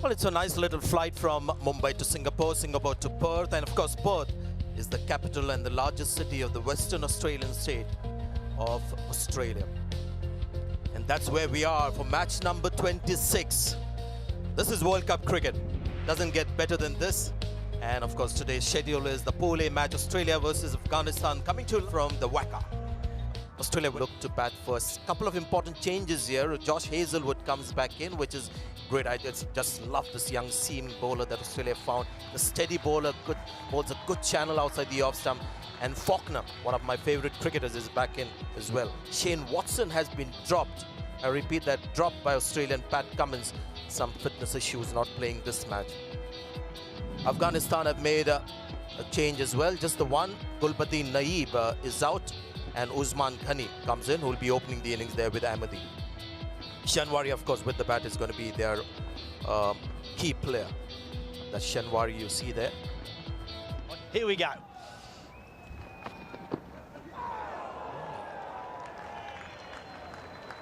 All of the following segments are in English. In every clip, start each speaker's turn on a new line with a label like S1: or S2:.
S1: Well, it's a nice little flight from Mumbai to Singapore, Singapore to Perth, and of course Perth is the capital and the largest city of the Western Australian state of Australia. And that's where we are for match number 26. This is World Cup cricket. Doesn't get better than this. And of course today's schedule is the Pool A match, Australia versus Afghanistan, coming to you from the WACA. Australia will look to bat first. Couple of important changes here. Josh Hazlewood comes back in, which is great. I just love this young seam bowler that Australia found. The steady bowler, holds a good channel outside the off stump. And Faulkner, one of my favorite cricketers, is back in as well. Shane Watson has been dropped. I repeat that, dropped by Australian Pat Cummins. Some fitness issues, not playing this match. Afghanistan have made a change as well. Just the one. Gulbadin Naeeb is out. And Usman Ghani comes in, who will be opening the innings there with Ahmadi. Shanwari, of course, with the bat is going to be their key player. That's Shanwari you see there.
S2: Here we go.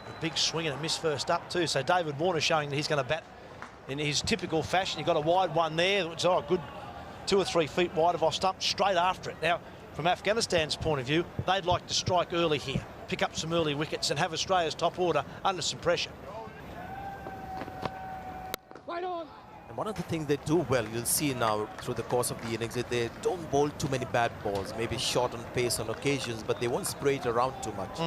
S2: A big swing and a miss first up too. So David Warner showing that he's going to bat in his typical fashion. You've got a wide one there. It's a good 2 or 3 feet wide of off stump, straight after it. Now, from Afghanistan's point of view, they'd like to strike early here, pick up some early wickets and have Australia's top order under some pressure.
S1: Right on. And one of the things they do well, you'll see now through the course of the innings, is they don't bowl too many bad balls, maybe short on pace on occasions, but they won't spray it around too much.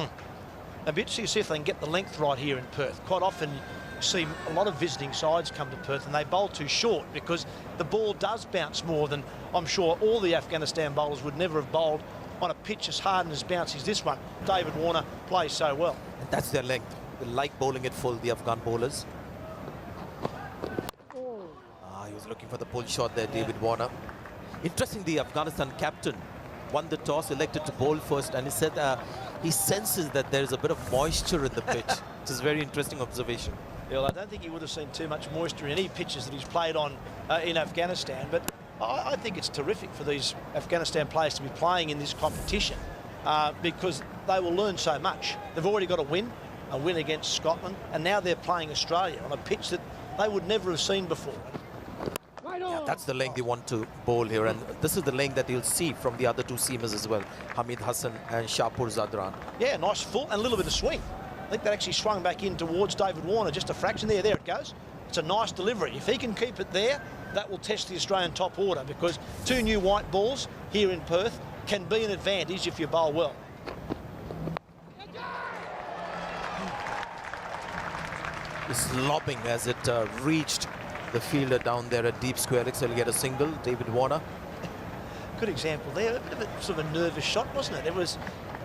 S2: A bit to see if they can get the length right here in Perth. Quite often you see a lot of visiting sides come to Perth and they bowl too short because the ball does bounce more than I'm sure all the Afghanistan bowlers would never have bowled on a pitch as hard and as bouncy as this one. David Warner plays so well.
S1: And that's their length. They like bowling it full, the Afghan bowlers. He was looking for the pull shot there, David Warner. Interesting, the Afghanistan captain won the toss, elected to bowl first, and he said he senses that there is a bit of moisture in the pitch. Which is a very interesting observation.
S2: Well, I don't think he would have seen too much moisture in any pitches that he's played on in Afghanistan, but I think it's terrific for these Afghanistan players to be playing in this competition because they will learn so much. They've already got a win against Scotland, and now they're playing Australia on a pitch that they would never have seen before.
S1: Yeah, that's the length they want to bowl here, and this is the length that you'll see from the other two seamers as well, Hamid Hassan and Shapur Zadran.
S2: Yeah, nice full and a little bit of swing. I think that actually swung back in towards David Warner, just a fraction there. There it goes. It's a nice delivery. If he can keep it there, that will test the Australian top order because 2 new white balls here in Perth can be an advantage if you bowl well.
S1: It's lobbing as it reached the fielder down there at deep square. Looks like he'll get a single, David Warner.
S2: Good example there. A bit of a sort of a nervous shot, wasn't it? It was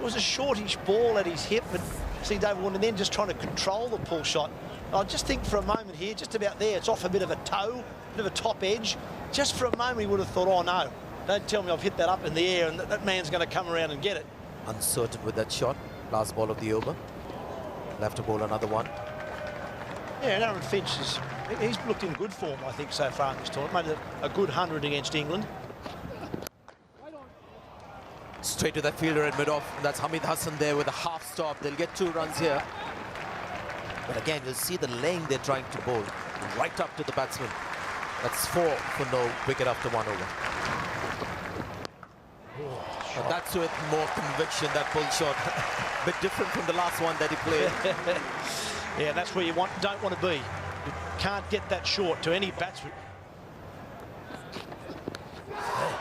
S2: a shortish ball at his hip, but see David Warner then just trying to control the pull shot. I just think for a moment here, just about there, it's off a bit of a toe, a bit of a top edge. Just for a moment he would have thought, oh no, don't tell me I've hit that up in the air and that man's going to come around and get it.
S1: Uncertain with that shot. Last ball of the over. Left to bowl another one.
S2: Yeah, and Aaron Finch, he's looked in good form, I think, so far in this tournament. Made a good 100 against England.
S1: Straight to that fielder at mid-off. That's Hamid Hassan there with a half stop. They'll get 2 runs here. But again, you'll see the lane they're trying to bowl. Right up to the batsman. That's 4 for no wicket after 1 over. And that's with more conviction, that pull shot. A bit different from the last one that he played.
S2: Yeah, that's where you don't want to be. You can't get that short to any batsman.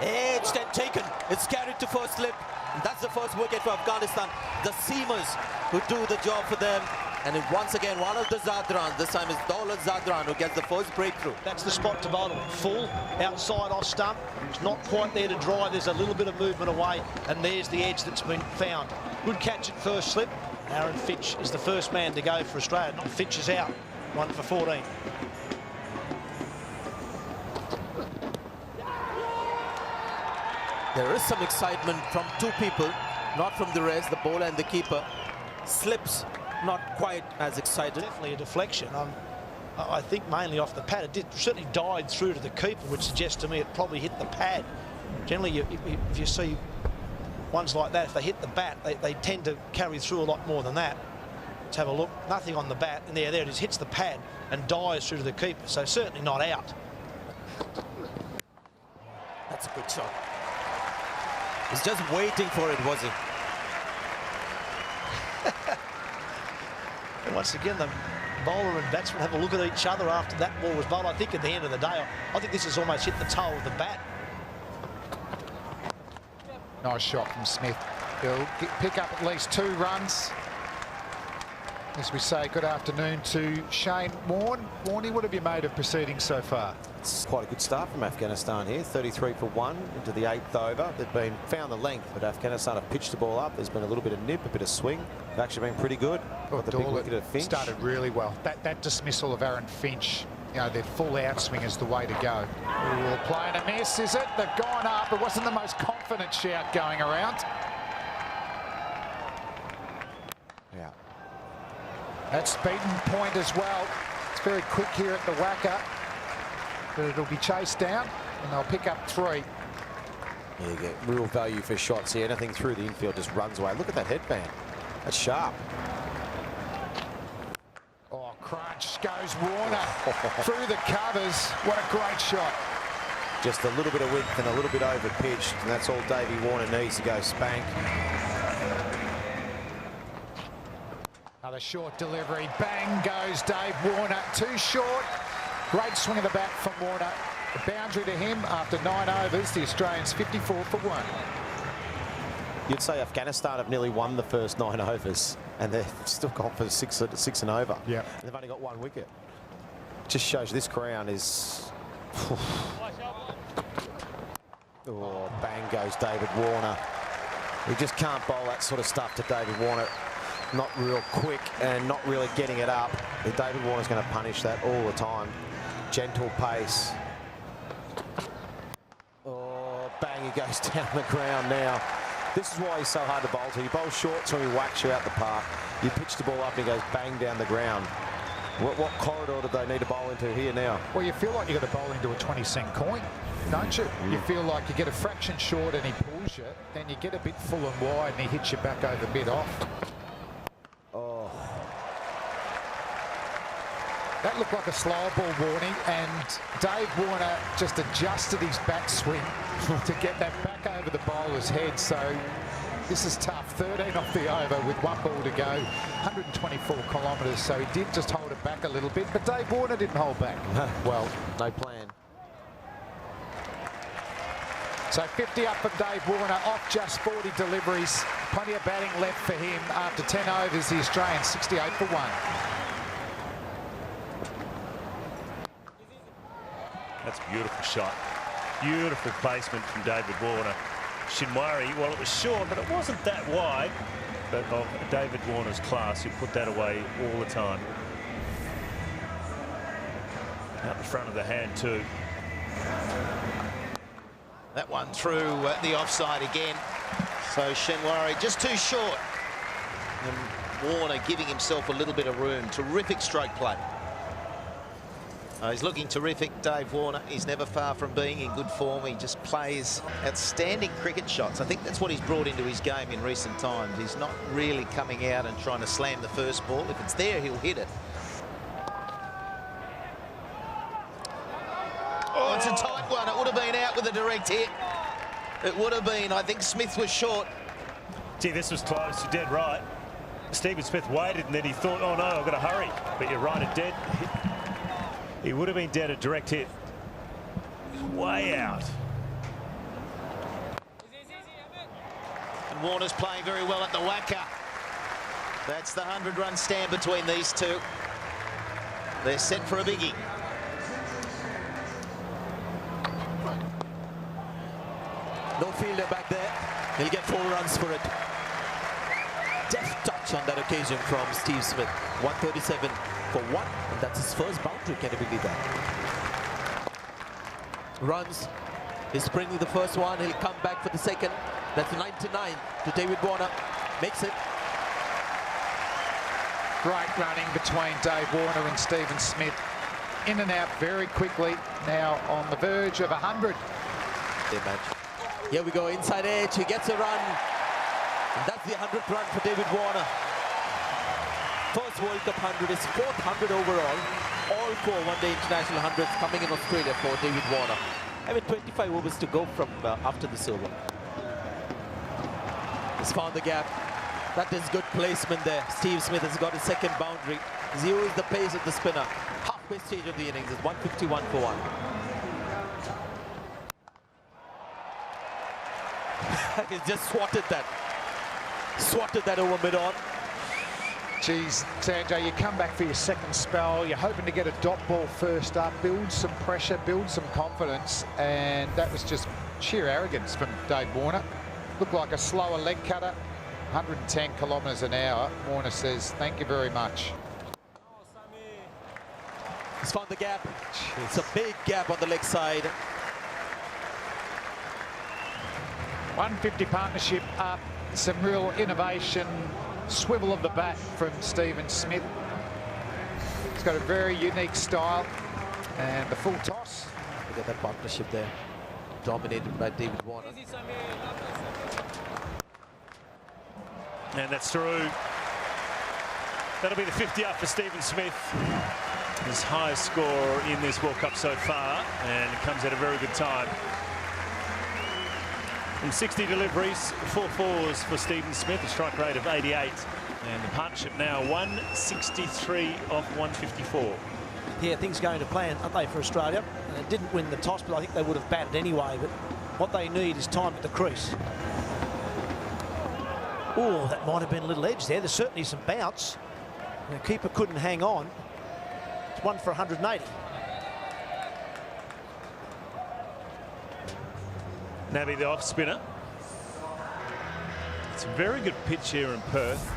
S1: Edged and taken. It's carried to first slip. And that's the first wicket for Afghanistan. The seamers who do the job for them. And once again, one of the Zadrans, this time is Daulat Zadran, who gets the first breakthrough.
S2: That's the spot to bowl. Full, outside off stump. It's not quite there to dry. There's a little bit of movement away. And there's the edge that's been found. Good catch at first slip. Aaron Finch is the first man to go for Australia. Finch is out. 1 for 14.
S1: There is some excitement from 2 people, not from the rest, the bowler and the keeper. Slips, not quite as excited.
S2: Definitely a deflection. I think mainly off the pad. It certainly died through to the keeper, which suggests to me it probably hit the pad. Generally, if you see ones like that, if they hit the bat, they tend to carry through a lot more than that. Let's have a look. Nothing on the bat, and there it is. Hits the pad. and dives through to the keeper. So certainly not out.
S1: That's a good shot. He's just waiting for it, was he?
S2: And once again, the bowler and batsman have a look at each other after that ball was bowled. I think at the end of the day, I think this has almost hit the toe of the bat.
S3: Nice shot from Smith. He'll pick up at least 2 runs. As we say, good afternoon to Shane Warne. Warney, what have you made of proceedings so far?
S4: It's quite a good start from Afghanistan here. 33 for 1 into the 8th over. They've found the length, but Afghanistan have pitched the ball up. There's been a little bit of nip, a bit of swing. They've actually been pretty good.
S3: Oh,
S4: the big wicket of Finch
S3: started really well. That dismissal of Aaron Finch, you know, their full outswing is the way to go. Ooh, playing a miss, is it? They've gone up. It wasn't the most confident shout going around. Yeah. That's beaten point as well. It's very quick here at the Wacker, but it'll be chased down and they'll pick up 3.
S4: Yeah, you get real value for shots here. Anything through the infield just runs away. Look at that headband. That's sharp.
S3: Oh, crunch goes Warner through the covers. What a great shot.
S4: Just a little bit of width and a little bit over pitched, and that's all Davey Warner needs to go spank.
S3: Another short delivery. Bang goes Dave Warner. Too short. Great swing of the bat from Warner. A boundary to him after 9 overs. The Australians 54 for 1.
S4: You'd say Afghanistan have nearly won the first 9 overs, and they've still gone for 6 and over.
S3: Yeah.
S4: They've only got 1 wicket. Just shows this ground is. Oh, bang goes David Warner. You just can't bowl that sort of stuff to David Warner. Not real quick and not really getting it up. David Warner's going to punish that all the time. Gentle pace. Oh, bang, he goes down the ground now. This is why he's so hard to bowl to. You bowl short so he whacks you out the park. You pitch the ball up and he goes bang down the ground. What corridor do they need to bowl into here now?
S3: Well, you feel like you've got to bowl into a 20-cent coin, don't you? You feel like you get a fraction short and he pulls you, then you get a bit full and wide and he hits you back over mid-off.
S4: Oh.
S3: That looked like a slower ball, Warney, and Dave Warner just adjusted his back swing to get that back over the bowler's head. So this is tough. 13 off the over with 1 ball to go, 124 kilometres. So he did just hold it back a little bit, but Dave Warner didn't hold back.
S4: Well, no plan.
S3: So 50 up from Dave Warner off just 40 deliveries. Plenty of batting left for him after 10 overs. The Australians 68 for 1.
S5: That's a beautiful shot. Beautiful placement from David Warner. Shinwari, well, it was short, but it wasn't that wide. But of David Warner's class, you put that away all the time. Out the front of the hand, too.
S6: That one through the offside again. So Shinwari just too short. And Warner giving himself a little bit of room. Terrific stroke play. He's looking terrific, Dave Warner. He's never far from being in good form. He just plays outstanding cricket shots. I think that's what he's brought into his game in recent times. He's not really coming out and trying to slam the first ball. If it's there, he'll hit it. Oh, it's a tight one. It would have been out with a direct hit. It would have been. I think Smith was short.
S5: Gee, this was close. You're dead right. Stephen Smith waited and then he thought, oh no, I've got to hurry. But you're right, it dead. He would have been dead, a direct hit. Way out.
S6: And Warner's playing very well at the Wacker. That's the 100-run stand between these two. They're set for a biggie.
S1: No fielder back there. He'll get 4 runs for it. Deft touch on that occasion from Steve Smith. 137 for 1, and that's his first boundary. Can you believe that? Runs. He's sprinting the first one. He'll come back for the second. That's 99 to David Warner. Makes it.
S3: Great running between Dave Warner and Stephen Smith. In and out very quickly. Now on the verge of 100.
S1: Here we go, inside edge. He gets a run. And that's the 100th run for David Warner. First World Cup 100, his 4th 100 overall. all 4 one-day international hundreds coming in Australia for David Warner. I mean, 25 overs to go from after this over. He's found the gap. That is good placement there. Steve Smith has got his second boundary. 0 is the pace of the spinner. Halfway stage of the innings is 151 for 1. He's just swatted that over mid-on.
S3: Geez, Sanjay, you come back for your second spell. You're hoping to get a dot ball first up, build some pressure, build some confidence, and that was just sheer arrogance from Dave Warner. Looked like a slower leg cutter, 110 kilometres an hour. Warner says, thank you very much.
S1: He's found the gap. It's a big gap on the leg side.
S3: 150 partnership up, some real innovation, swivel of the bat from Stephen Smith. He's got a very unique style, and the full toss.
S1: Look at that partnership there, dominated by David Warner.
S5: And that's through. That'll be the 50 up for Stephen Smith. His highest score in this World Cup so far, and it comes at a very good time. From 60 deliveries, 4 fours for Stephen Smith, a strike rate of 88. And the partnership now 163 off 154.
S2: Yeah, things going to plan, aren't they, for Australia? And they didn't win the toss, but I think they would have batted anyway. But what they need is time at the crease. Oh, that might have been a little edge there. There's certainly some bounce. The keeper couldn't hang on. It's 1 for 180.
S5: Nabby, the off spinner. It's a very good pitch here in Perth.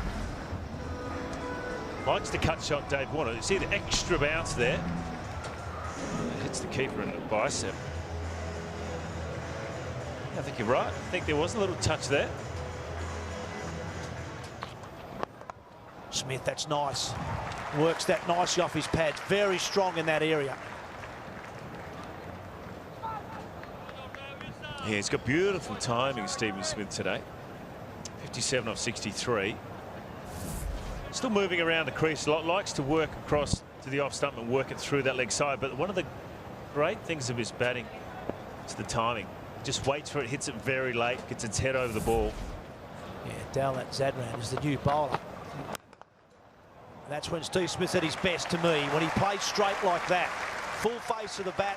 S5: Likes to cut shot Dave Warner. You see the extra bounce there. Hits the keeper in the bicep. I think you're right. I think there was a little touch there.
S2: Smith, that's nice. Works that nicely off his pads. Very strong in that area.
S5: Yeah, he's got beautiful timing, Stephen Smith, today. 57 off 63. Still moving around the crease a lot. Likes to work across to the off stump and work it through that leg side. But one of the great things of his batting is the timing. Just waits for it, hits it very late, gets its head over the ball.
S2: Yeah, Dalat Zadran is the new bowler. That's when Steve Smith's at his best to me, when he plays straight like that. Full face of the bat.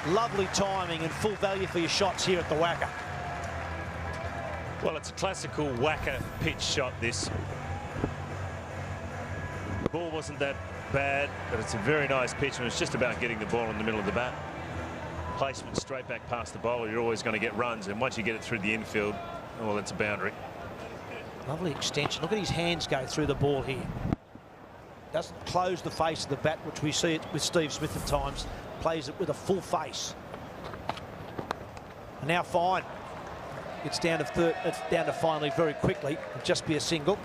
S2: Lovely timing and full value for your shots here at the Wacker.
S5: Well, it's a classical Wacker pitch shot, this. The ball wasn't that bad, but it's a very nice pitch, and it's just about getting the ball in the middle of the bat. Placement straight back past the bowler, you're always going to get runs, and once you get it through the infield, well, that's a boundary.
S2: Lovely extension. Look at his hands go through the ball here. Doesn't close the face of the bat, which we see it with Steve Smith at times. Plays it with a full face. And now fine. It's down to third. It's down to finally very quickly. It'll just be a single.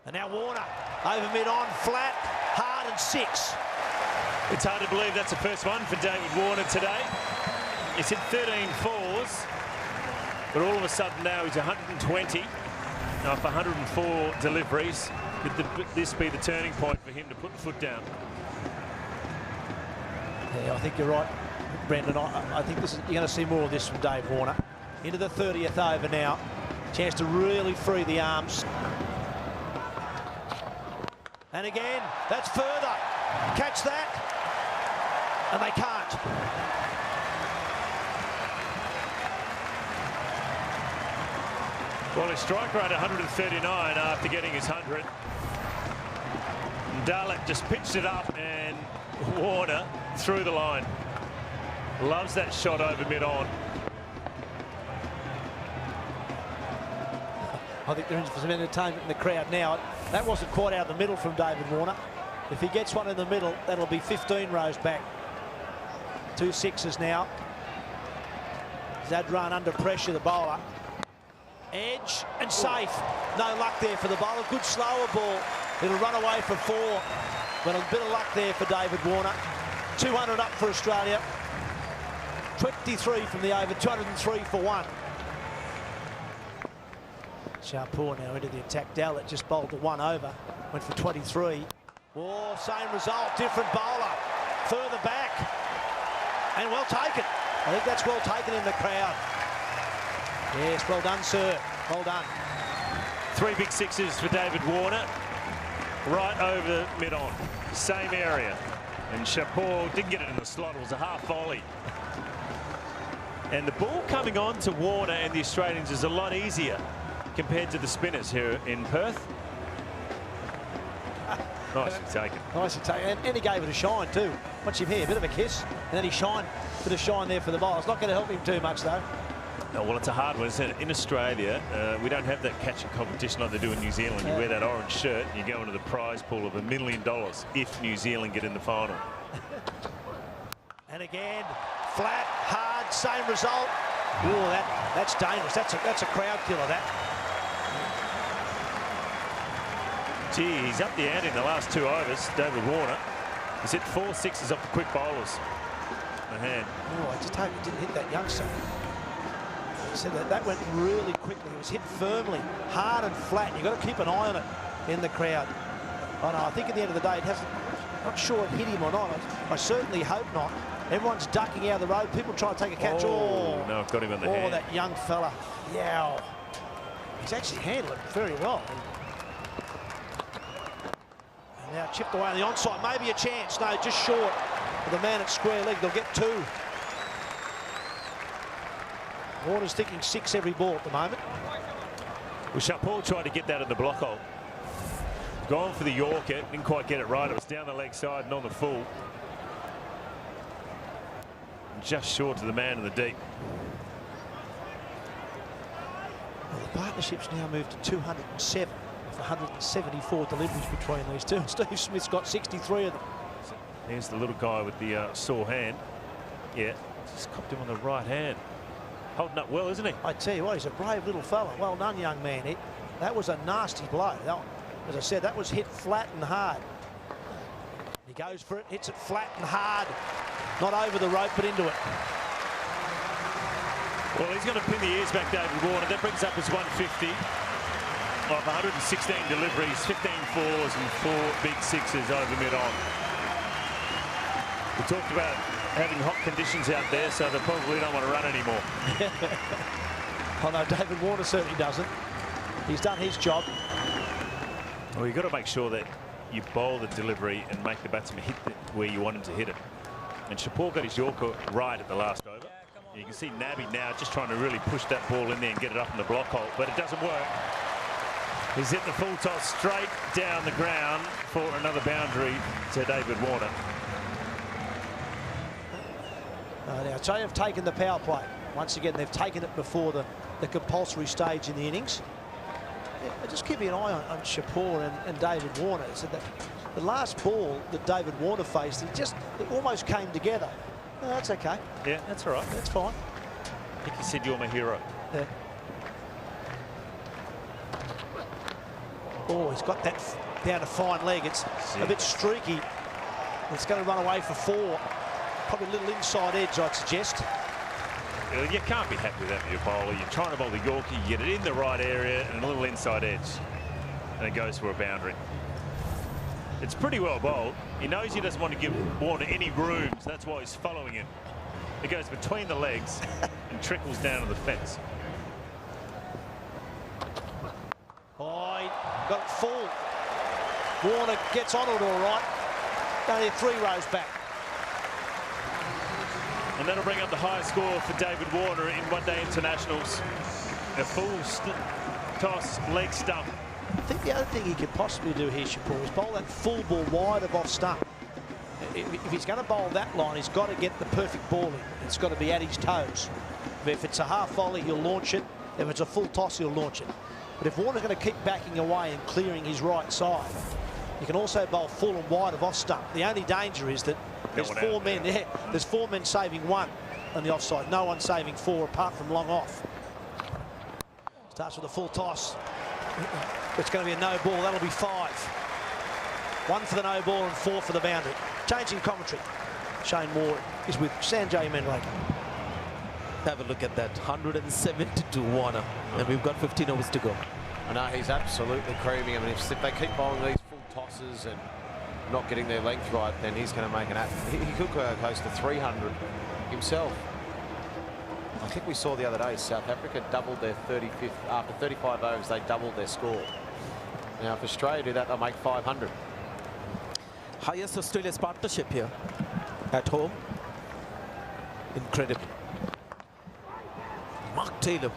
S2: And now Warner over mid on, flat, hard and 6.
S5: It's hard to believe that's the first one for David Warner today. He's hit 13 fours, but all of a sudden now he's 120 off 104 deliveries. Could this be the turning point for him to put the foot down?
S2: Yeah, I think you're right, Brendan. I think you're going to see more of this from Dave Warner. Into the 30th over now. Chance to really free the arms. And again, that's further. Catch that. And they can't.
S5: Well, his strike rate 139 after getting his 100. Dalat just pitched it up, and Warner through the line. Loves that shot over mid-on.
S2: I think they're in for some entertainment in the crowd now. That wasn't quite out of the middle from David Warner. If he gets one in the middle, that'll be 15 rows back. 2 6s now. Zadran under pressure, the bowler. Edge and safe. No luck there for the bowler. Good slower ball. It'll run away for 4. But a bit of luck there for David Warner. 200 up for Australia. 23 from the over, 203 for 1. Sharpour now into the attack. Dalat just bowled the 1 over. Went for 23. Oh, same result, different bowler. Further back. And well taken. I think that's well taken in the crowd. Yes, well done, sir. Well done.
S5: 3 big sixes for David Warner. Right over mid-on. Same area. And Chapeau didn't get it in the slot. It was a half volley. And the ball coming on to Warner and the Australians is a lot easier compared to the spinners here in Perth. Nicely taken.
S2: Nicely taken. And he gave it a shine too. Watch him here, a bit of a kiss. And then he shined, bit of shine there for the ball. It's not going to help him too much though.
S5: No, well, it's a hard one, isn't it? In Australia, we don't have that catching competition like they do in New Zealand. You wear that orange shirt and you go into the prize pool of $1 million if New Zealand get in the final.
S2: And again, flat, hard, same result. Oh, that's dangerous. That's a crowd killer, that.
S5: Gee, he's up the ante in the last 2 overs, David Warner. He's hit 4 sixes off the quick bowlers. The hand.
S2: Oh, I just hope he didn't hit that youngster. He said that went really quickly. It was hit firmly, hard and flat. You've got to keep an eye on it in the crowd. Oh, no, I think at the end of the day, it hasn't. Not sure it hit him or not. I certainly hope not. Everyone's ducking out of the road. People try to take a catch.
S5: Oh, no, got him on the hand.
S2: Oh, that young fella. Yow. He's actually handled it very well. And now chipped away on the onside. Maybe a chance. No, just short. For the man at square leg, they'll get 2. Warner's thinking 6 every ball at the moment.
S5: Well, Chapeau tried to get that in the block hole. Gone for the Yorker, didn't quite get it right. It was down the leg side and on the full. Just short to the man in the deep.
S2: Well, the partnership's now moved to 207 of 174 deliveries between these two. Steve Smith's got 63 of them.
S5: Here's the little guy with the sore hand. Yeah, just copped him on the right hand. Holding up well, isn't he?
S2: I tell you what, he's a brave little fella. Well done, young man. That was a nasty blow. As I said, that was hit flat and hard. He goes for it, hits it flat and hard. Not over the rope, but into it.
S5: Well, he's going to pin the ears back, David Warner. That brings up his 150 of 116 deliveries, 15 fours and 4 big sixes over mid-on. We talked about having hot conditions out there, so they probably don't want to run anymore.
S2: Oh no, David Warner certainly doesn't. He's done his job.
S5: Well, you've got to make sure that you bowl the delivery and make the batsman hit it where you want him to hit it. And Chapeau got his Yorker right at the last over. You can see Nabby now just trying to really push that ball in there and get it up in the block hole, but it doesn't work. He's hit the full toss straight down the ground for another boundary to David Warner.
S2: Now, so they've taken the power play. Once again, they've taken it before the compulsory stage in the innings. Yeah, just keeping an eye on Chapeau and David Warner. So that the last ball that David Warner faced, it almost came together. No, that's okay.
S5: Yeah, that's all right.
S2: That's fine.
S5: I think he said, "You're my hero."
S2: Yeah. Oh, he's got that down a fine leg. It's a bit streaky. It's going to run away for 4. Probably a little inside edge, I'd suggest.
S5: You can't be happy with that with your bowler. You're trying to bowl the Yorkie, you get it in the right area and a little inside edge, and it goes for a boundary. It's pretty well bowled. He knows he doesn't want to give Warner any room, so that's why he's following it. It goes between the legs and trickles down to the fence.
S2: Oh, he got it full. Warner gets on it all right. Only 3 rows back.
S5: And that'll bring up the highest score for David Warner in one-day internationals. A full toss leg stump.
S2: I think the other thing he could possibly do here, Chapeau, is bowl that full ball wide of off stump. If he's going to bowl that line, he's got to get the perfect ball in. It's got to be at his toes. If it's a half volley, he'll launch it. If it's a full toss, he'll launch it. But if Warner's going to keep backing away and clearing his right side, you can also bowl full and wide of off stump. The only danger is that there's 4 men there. There's 4 men saving 1 on the offside. No one saving 4 apart from long off. Starts with a full toss. It's going to be a no ball. That'll be 5. 1 for the no ball and 4 for the boundary. Changing commentary. Shane Moore is with Sanjay Mendrake.
S1: Have a look at that. 170 to Warner. And we've got 15 overs to go.
S4: I know he's absolutely creaming him. And if they keep bowling these full tosses and not getting their length right, then he's going to make he could go close to 300 himself. I think we saw the other day South Africa doubled their 35th after 35 overs. They doubled their score. Now, if Australia do that, they'll make 500.
S1: Highest Australia's partnership here at home. Incredible. Mark Taylor,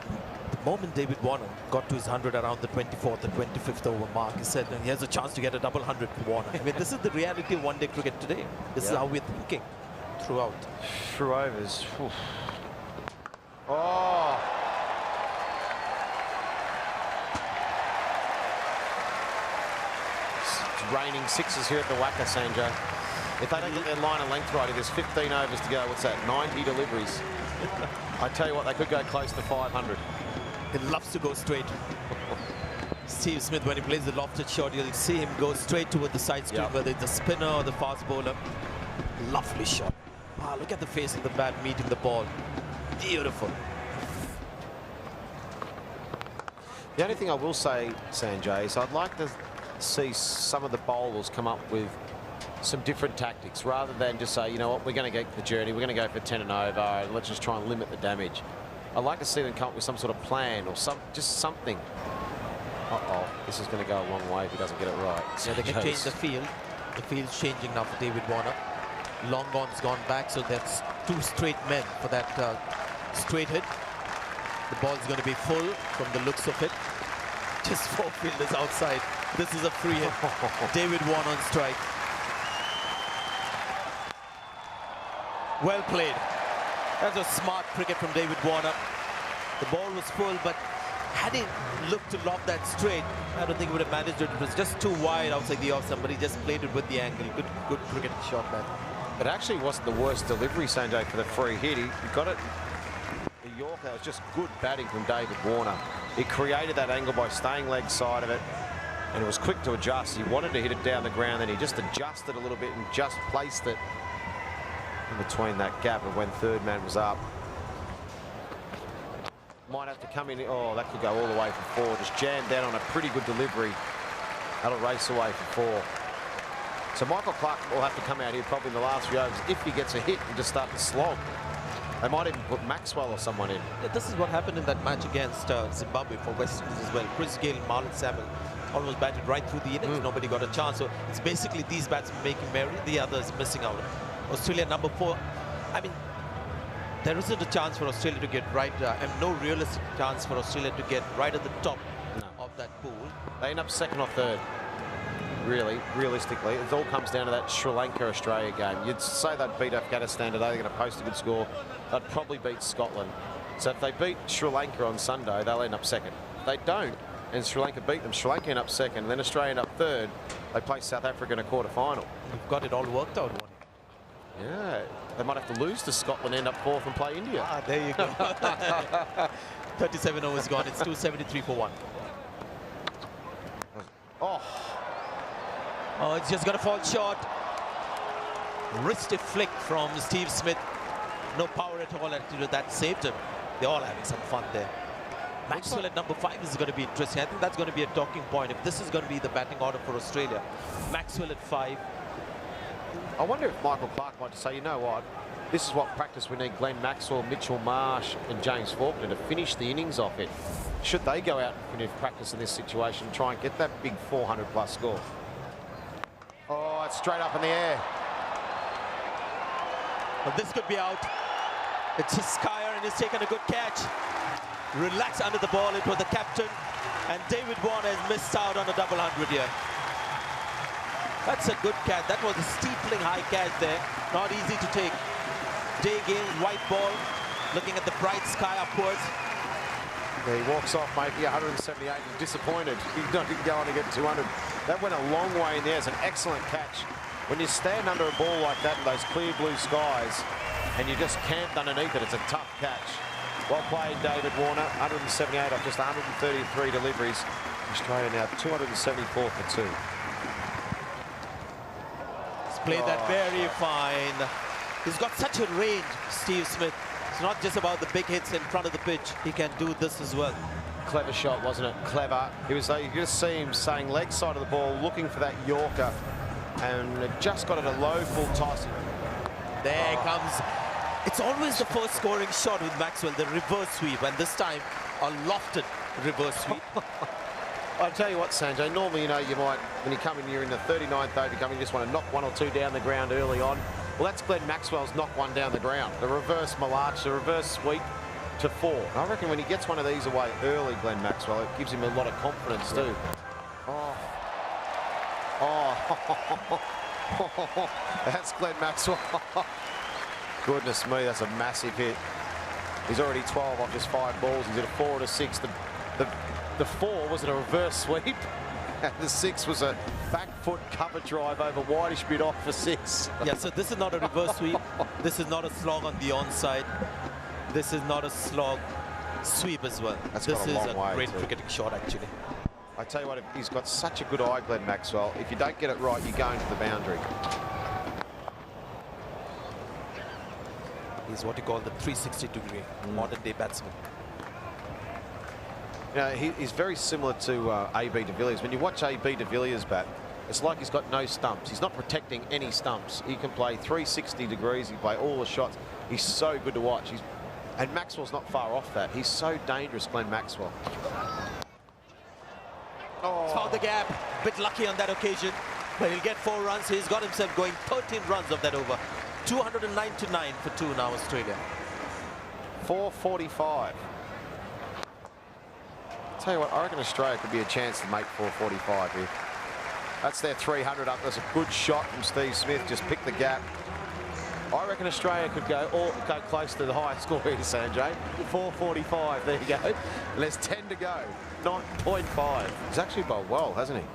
S1: the moment David Warner got to his 100 around the 24th and 25th over mark, he said he has a chance to get a double 100 for Warner. I mean, this is the reality of one-day cricket today. This is how we're thinking throughout.
S4: Through overs. Oof. Oh. It's raining sixes here at the Wacker, Sanjay. If they don't get their line of length right, there's 15 overs to go. What's that? 90 deliveries. I tell you what, they could go close to 500.
S1: He loves to go straight. Steve Smith, when he plays the lofted shot, you'll see him go straight toward the side screen, whether it's the spinner or the fast bowler. Lovely shot. Wow, look at the face of the bat meeting the ball. Beautiful.
S4: The only thing I will say, Sanjay, is I'd like to see some of the bowlers come up with some different tactics rather than just say, you know what, we're going to get the journey, we're going to go for 10 and over, and let's just try and limit the damage. I'd like to see them come up with some sort of plan or just something. Uh-oh, this is going to go a long way if he doesn't get it right.
S1: Yeah, they can change the field. The field's changing now for David Warner. Long on's gone back, so that's 2 straight men for that straight hit. The ball's going to be full from the looks of it. Just 4 fielders outside. This is a free hit. David Warner on strike. Well played. That was smart cricket from David Warner. The ball was full, but had he looked to lob that straight, I don't think he would have managed it. It was just too wide outside the off. Somebody just played it with the angle. Good cricket shot, man.
S4: It actually wasn't the worst delivery, Sanjay, for the free hit. He got it. The Yorker, it was just good batting from David Warner. He created that angle by staying leg side of it, and it was quick to adjust. He wanted to hit it down the ground, then he just adjusted a little bit and just placed it in between that gap of when third man was up. Might have to come in. Oh, that could go all the way for 4. Just jammed down on a pretty good delivery. That'll race away for 4. So Michael Clark will have to come out here probably in the last few overs if he gets a hit and just start to slog. They might even put Maxwell or someone in.
S1: Yeah, this is what happened in that match against Zimbabwe for West Indies as well. Chris Gayle and Marlon Samuel almost batted right through the innings. Nobody got a chance. So it's basically these batsmen making merry, the others missing out. Australia number 4. I mean, there isn't a chance for Australia to get right, and no realistic chance for Australia to get right at the top of that pool.
S4: They end up second or third. Really, realistically, it all comes down to that Sri Lanka-Australia game. You'd say they'd beat Afghanistan today, they're going to post a good score. They'd probably beat Scotland. So if they beat Sri Lanka on Sunday, they'll end up second. If they don't, and Sri Lanka beat them, Sri Lanka end up second, then Australia end up third. They play South Africa in a quarter-final.
S1: You've got it all worked out, Warnie.
S4: Yeah, they might have to lose to Scotland, end up 4th and play India.
S1: Ah, there you go. 37 overs gone. It's 273 for 1. Oh, it's just going to fall short. Wristed flick from Steve Smith. No power at all. Actually, that saved him. They're all having some fun there. Maxwell at number 5 is going to be interesting. I think that's going to be a talking point. If this is going to be the batting order for Australia, Maxwell at 5.
S4: I wonder if Michael Clark might say, you know what, this is what practice we need Glenn Maxwell, Mitchell Marsh and James Faulkner to finish the innings off it. Should they go out and practice in this situation, try and get that big 400+ score? Oh, it's straight up in the air.
S1: But this could be out. It's Skyer and he's taken a good catch. Relax under the ball. It was the captain. And David Warner has missed out on a double 100 here. That's a good catch. That was a steepling high catch there. Not easy to take. Day game, white ball. Looking at the bright sky upwards.
S4: Yeah, he walks off making 178 and disappointed. He didn't go on to get 200. That went a long way in there. It's an excellent catch. When you stand under a ball like that in those clear blue skies and you just camped underneath it, it's a tough catch. Well played, David Warner. 178 off just 133 deliveries. Australia now 274 for 2.
S1: Played that very fine. He's got such a range, Steve Smith. It's not just about the big hits in front of the pitch. He can do this as well.
S4: Clever shot, wasn't it? Clever. It was like you just see him saying leg side of the ball, looking for that Yorker. and just got it a low full toss.
S1: There comes. It's always the first scoring shot with Maxwell, the reverse sweep, and this time a lofted reverse sweep.
S4: I'll tell you what, Sanjay, normally, you know, you might, when you come in, you're in the 39th over, you just want to knock one or two down the ground early on. Well, that's Glenn Maxwell's knock one down the ground. The reverse Malach, the reverse sweep to 4. And I reckon when he gets one of these away early, Glenn Maxwell, it gives him a lot of confidence too. Oh. Oh. That's Glenn Maxwell. Goodness me, that's a massive hit. He's already 12 off his 5 balls. He's at a 4 and a 6. The 4 was at a reverse sweep. And the 6 was a back foot cover drive over wideish mid off for 6.
S1: Yeah, so this is not a reverse sweep. This is not a slog on the onside. This is not a slog sweep as well.
S4: That's
S1: this
S4: got a
S1: is
S4: long
S1: a
S4: way
S1: great
S4: too.
S1: cricketing shot, actually.
S4: I tell you what, he's got such a good eye, Glenn Maxwell. If you don't get it right, you're going to the boundary.
S1: He's what you call the 360-degree modern-day batsman.
S4: You know, he's very similar to A.B. de Villiers. When you watch A.B. de Villiers bat, it's like he's got no stumps. He's not protecting any stumps. He can play 360 degrees. He can play all the shots. He's so good to watch. And Maxwell's not far off that. He's so dangerous, Glenn Maxwell.
S1: Oh. Found the gap. Bit lucky on that occasion. But he'll get 4 runs. He's got himself going 13 runs of that over. 299 for 2 now, Australia.
S4: 445. Tell you what, I reckon Australia could be a chance to make 445 here. That's their 300 up. That's a good shot from Steve Smith. Just pick the gap. I reckon Australia could go close to the highest score here, Sanjay. 445. There you go. And there's 10 to go. 9.5. He's actually bowled well, hasn't he?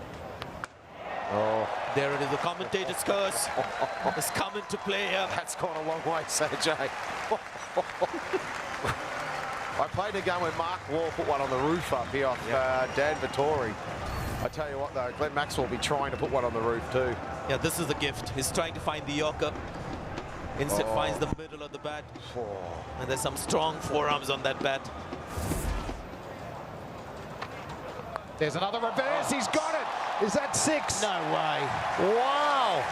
S4: Oh,
S1: there it is. The commentator's curse has come into play here.
S4: That's gone a long way, Sanjay. I played a game where Mark Waugh put one on the roof up here off Dan Vittori. I tell you what, though, Glenn Maxwell will be trying to put one on the roof too.
S1: Yeah, this is the gift. He's trying to find the Yorker. Instead finds the middle of the bat. And there's some strong forearms on that bat.
S3: There's another reverse. He's got it. Is that 6?
S1: No way.
S3: Wow.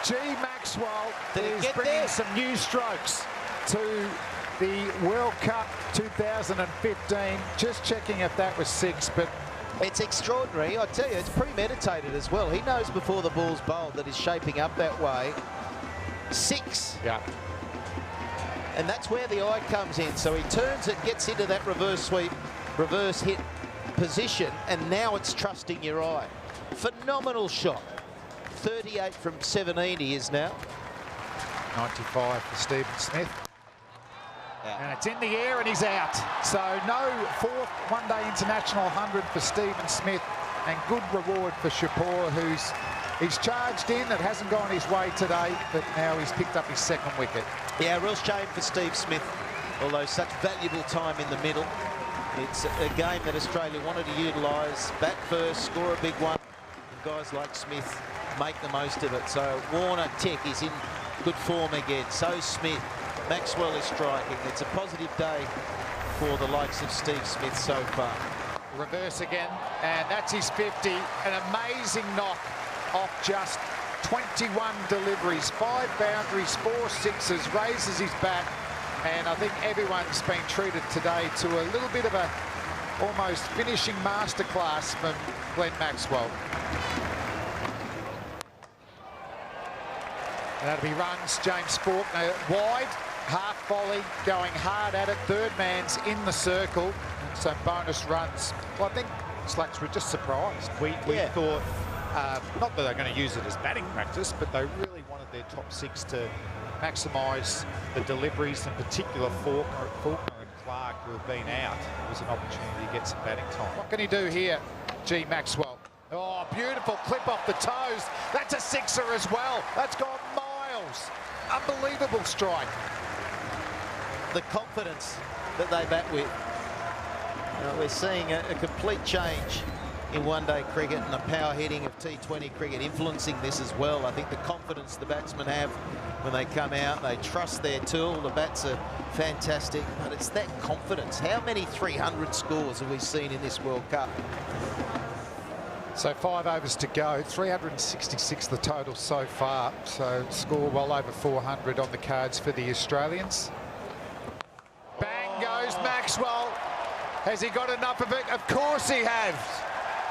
S3: G. Maxwell is bringing some new strokes to the World Cup 2015. Just checking if that was 6, but
S6: it's extraordinary. I tell you, it's premeditated as well. He knows before the ball's bowled that he's shaping up that way. 6.
S3: Yeah.
S6: And that's where the eye comes in. So he turns it, gets into that reverse sweep, reverse hit position, and now it's trusting your eye. Phenomenal shot. 38 from 17 he is now.
S3: 95 for Stephen Smith.
S6: Yeah.
S3: And it's in the air and he's out. So no 4th one-day international 100 for Stephen Smith, and good reward for Shapur, he's charged in. It hasn't gone his way today, but now he's picked up his 2nd wicket.
S6: Yeah, real shame for Steve Smith, although such valuable time in the middle. It's a game that Australia wanted to utilise. Bat first, score a big one, and guys like Smith make the most of it. So Warner, Tech is in good form again. So Smith. Maxwell is striking. It's a positive day for the likes of Steve Smith so far.
S3: Reverse again, and that's his 50. An amazing knock off just 21 deliveries. 5 boundaries, 4 sixes, raises his bat, and I think everyone's been treated today to a little bit of a almost finishing masterclass from Glenn Maxwell. And that'll be runs. James Faulkner wide. Half volley, going hard at it. 3rd man's in the circle. And some bonus runs. Well, I think Slacks were just surprised. We thought, not that they're going to use it as batting practice, but they really wanted their top 6 to maximise the deliveries, in particular Faulkner and Clark, who have been out. It was an opportunity to get some batting time. What can he do here, G. Maxwell? Oh, beautiful clip off the toes. That's a 6er as well. That's gone miles. Unbelievable strike.
S6: The confidence that they bat with. We're seeing a complete change in one-day cricket, and the power hitting of T20 cricket influencing this as well. I think the confidence the batsmen have when they come out, they trust their tool. The bats are fantastic, but it's that confidence. How many 300 scores have we seen in this World Cup?
S3: So 5 overs to go, 366 the total so far. So score well over 400 on the cards for the Australians. Bang goes Maxwell. Has he got enough of it? Of course he has.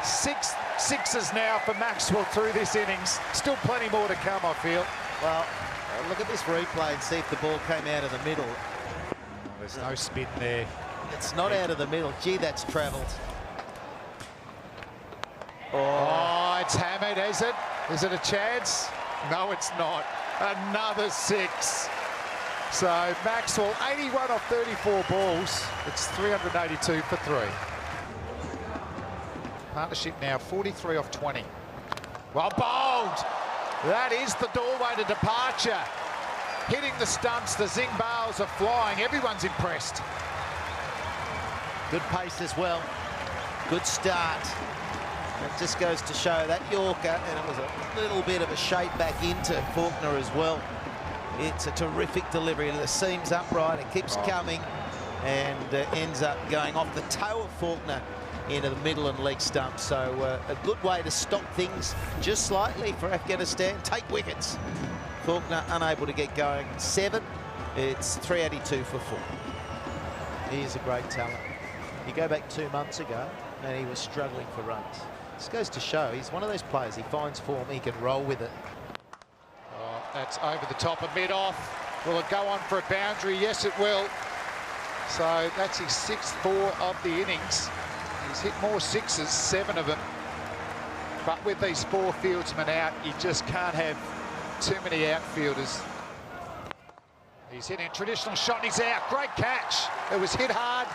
S3: 6 sixes now for Maxwell through this innings. Still plenty more to come, I feel.
S6: Well, look at this replay and see if the ball came out of the middle.
S3: There's no spin there.
S6: It's not out of the middle. Gee, that's travelled.
S3: Oh, it's hammered, is it? Is it a chance? No, it's not. Another 6. So Maxwell, 81 off 34 balls. It's 382 for 3. Partnership now 43 off 20. Well bowled. That is the doorway to departure. Hitting the stumps, the zing bales are flying. Everyone's impressed.
S6: Good pace as well. Good start. It just goes to show that Yorker, and it was a little bit of a shape back into Faulkner as well. It's a terrific delivery. The seam's upright, it keeps coming, and ends up going off the toe of Faulkner into the middle and leg stump. So a good way to stop things just slightly for Afghanistan. Take wickets. Faulkner unable to get going. 7. It's 382 for 4. He's a great talent. You go back 2 months ago, and he was struggling for runs. This goes to show he's one of those players, he finds form, he can roll with it.
S3: Oh, that's over the top, a mid-off. Will it go on for a boundary? Yes, it will. So that's his 6th 4 of the innings. He's hit more 6s, 7 of them. But with these 4 fieldsmen out, you just can't have too many outfielders. He's hitting a traditional shot and he's out. Great catch. It was hit hard.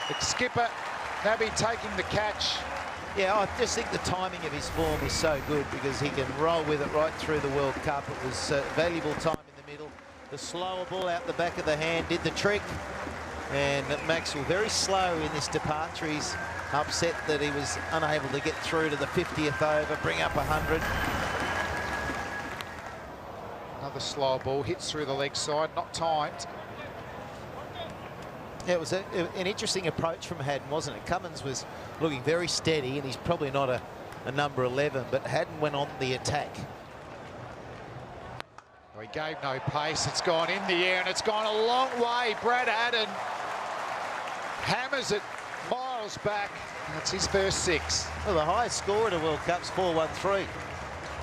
S3: It's skipper Nabby taking the catch.
S6: Yeah, I just think the timing of his form is so good because he can roll with it right through the World Cup. It was valuable time in the middle. The slower ball out the back of the hand did the trick. And Maxwell very slow in this departure. He's upset that he was unable to get through to the 50th over, bring up 100.
S3: Another slow ball, hits through the leg side, not timed.
S6: Yeah, it was an interesting approach from Haddon, wasn't it? Cummins was looking very steady, and he's probably not a number 11, but Haddon went on the attack.
S3: Well, he gave no pace. It's gone in the air, and it's gone a long way. Brad Haddon hammers it miles back, and it's his first 6.
S6: Well, the highest score in the World Cup's 413.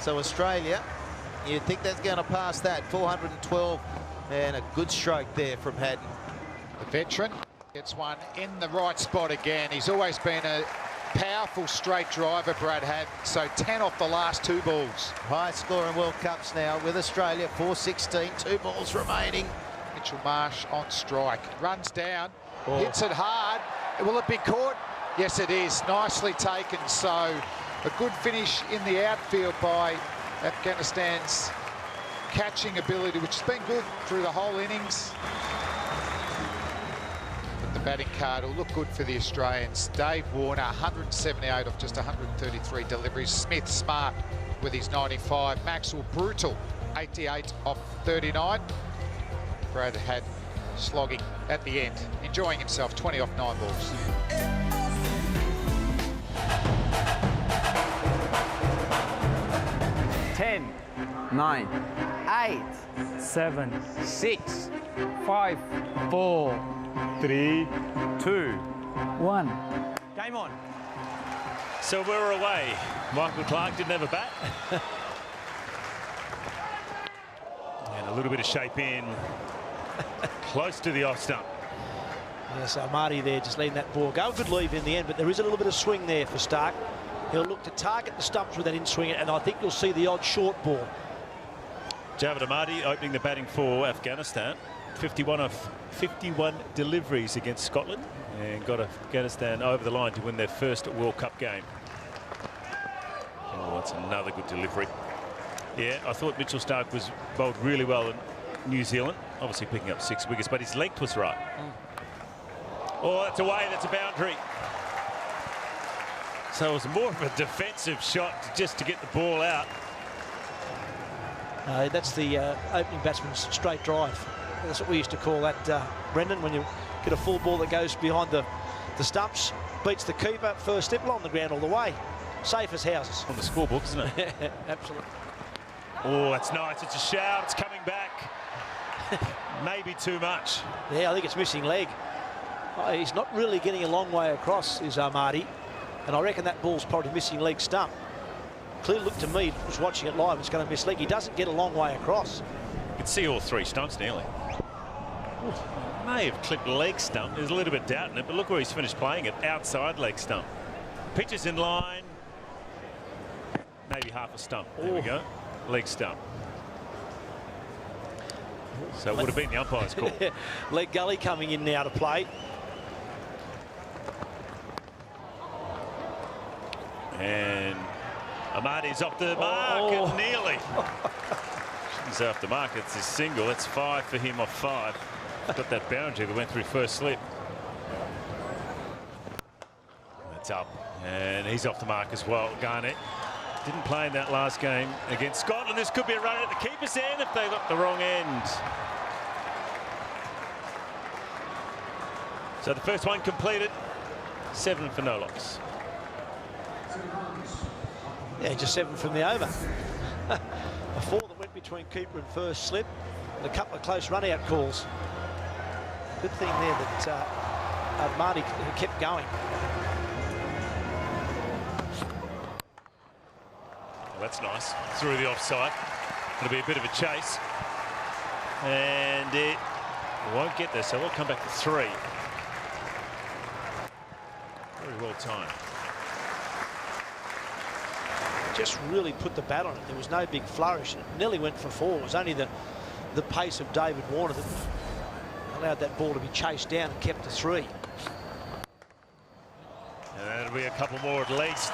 S6: So Australia, you'd think that's going to pass that, 412, and a good stroke there from Haddon.
S3: The veteran gets one in the right spot again. He's always been a powerful straight driver, Brad Haddon. So 10 off the last 2 balls.
S6: Highest score in World Cups now with Australia, 416, 2 balls remaining.
S3: Mitchell Marsh on strike. Runs down, hits it hard. Will it be caught? Yes, it is. Nicely taken. So a good finish in the outfield by Afghanistan's catching ability, which has been good through the whole innings. The batting card will look good for the Australians. Dave Warner, 178 off just 133 deliveries. Smith smart with his 95. Maxwell brutal, 88 off 39. Brad had slogging at the end, enjoying himself, 20 off 9 balls.
S7: Ten, 9, 8, 7, 6, 5, 4, 3, 2, 1. Game on.
S5: So we're away. Michael Clark didn't have a bat. And a little bit of shape in. Close to the off stump.
S2: Yes, Marty there just letting that ball go. Good leave in the end, but there is a little bit of swing there for Stark. He'll look to target the stumps with that in-swing, and I think you'll see the odd short ball.
S5: Javed Amadi opening the batting for Afghanistan. 51 of 51 deliveries against Scotland, and got Afghanistan over the line to win their first World Cup game. Oh, that's another good delivery. Yeah, I thought Mitchell Stark was bowled really well in New Zealand, obviously picking up 6 wickets, but his length was right. Oh, that's away, that's a boundary. So it was more of a defensive shot just to get the ball out.
S2: That's the opening batsman's straight drive. That's what we used to call that, Brendan, when you get a full ball that goes behind the stumps, beats the keeper, first stipple on the ground all the way. safe as houses.
S5: On the scorebook, isn't it?
S2: Absolutely.
S5: Oh, that's nice. It's a shout. It's coming back. Maybe too much.
S2: Yeah, I think it's missing leg. He's not really getting a long way across, is Marty. And I reckon that ball's probably missing leg stump. Clearly looked to me, was watching it live, it's going to miss leg. He doesn't get a long way across.
S5: You can see all three stumps nearly. May have clipped leg stump. There's a little bit of doubt in it, but look where he's finished playing it. Outside leg stump. Pitch is in line. Maybe half a stump. There we go. Leg stump. So it would have been the umpire's call.
S2: Leg gully coming in now to play.
S5: And Amadi's off the mark and nearly. He's off the mark. It's his single. It's 5 for him off 5. Got that boundary that went through first slip. That's up. And he's off the mark as well. Garnett didn't play in that last game against Scotland. This could be a run at the keeper's end if they got the wrong end. So the first one completed. 7 for no loss.
S2: Yeah, just 7 from the over. A 4 that went between keeper and first slip, and a couple of close run-out calls. Good thing there that Marty kept going.
S5: Well, that's nice. Through the offside. It'll be a bit of a chase. And it won't get there, so we'll come back to 3. Very well timed.
S2: Just really put the bat on it. There was no big flourish. It nearly went for 4. It was only the pace of David Warner that allowed that ball to be chased down and kept to 3.
S5: And that'll be a couple more at least.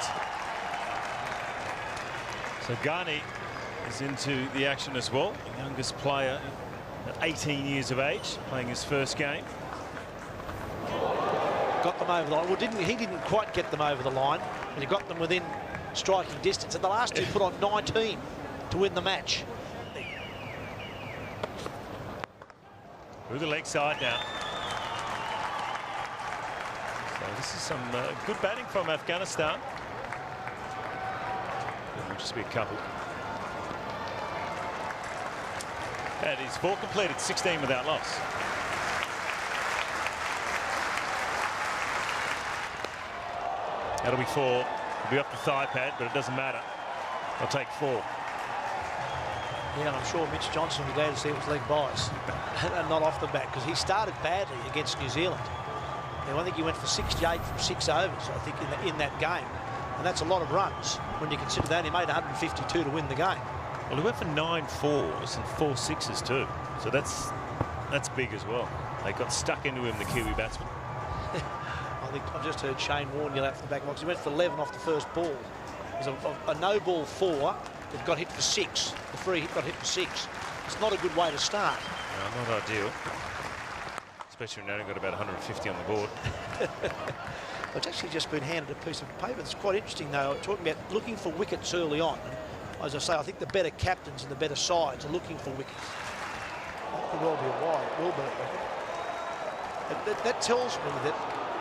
S5: So Ghani is into the action as well. The youngest player at 18 years of age, playing his first game.
S2: Got them over the line. Well, he didn't quite get them over the line, but he got them within striking distance. And the last two put on 19 to win the match.
S5: Through the leg side now. So this is some good batting from Afghanistan. It'll just be a couple. That is 4 completed, 16 without loss. That'll be 4. It'll be up the thigh pad, but it doesn't matter. I'll take 4.
S2: Yeah, and I'm sure Mitch Johnson will be glad to see it was leg buys and not off the bat, because he started badly against New Zealand. Now, I think he went for 68 from 6 overs, I think, in that game. And that's a lot of runs when you consider that. He made 152 to win the game.
S5: Well, he went for 9 4s and 4 6s too. So that's big as well. They got stuck into him, the Kiwi batsman.
S2: I think I've just heard Shane Warne yell out from the back box. He went for 11 off the first ball. It was a no ball 4 that got hit for 6. The free hit got hit for 6. It's not a good way to start.
S5: No, not ideal. Especially when you only got about 150 on the board.
S2: It's actually just been handed a piece of paper. It's quite interesting, though, talking about looking for wickets early on. And as I say, I think the better captains and the better sides are looking for wickets. That could well be a wide. It will be a wicket. That tells me that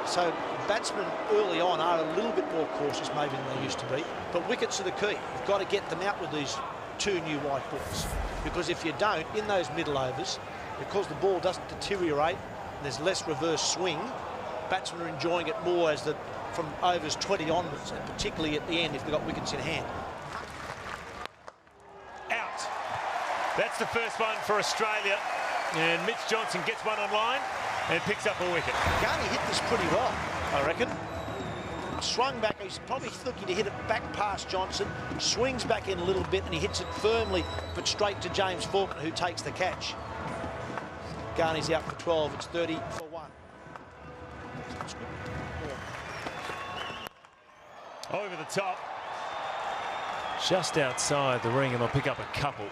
S2: so batsmen early on are a little bit more cautious maybe than they used to be. But wickets are the key. You've got to get them out with these 2 new white balls. Because if you don't, in those middle overs, because the ball doesn't deteriorate and there's less reverse swing, batsmen are enjoying it more as from overs 20 onwards, and particularly at the end if they've got wickets in hand.
S5: Out. That's the first one for Australia. And Mitch Johnson gets one on line and picks up a wicket.
S2: Ghani hit this pretty well, I reckon. Swung back. He's probably looking to hit it back past Johnson. Swings back in a little bit and he hits it firmly, but straight to James Faulkner, who takes the catch. Ghani's out for 12. It's 30 for 1.
S5: Over the top. Just outside the ring, and they'll pick up a couple.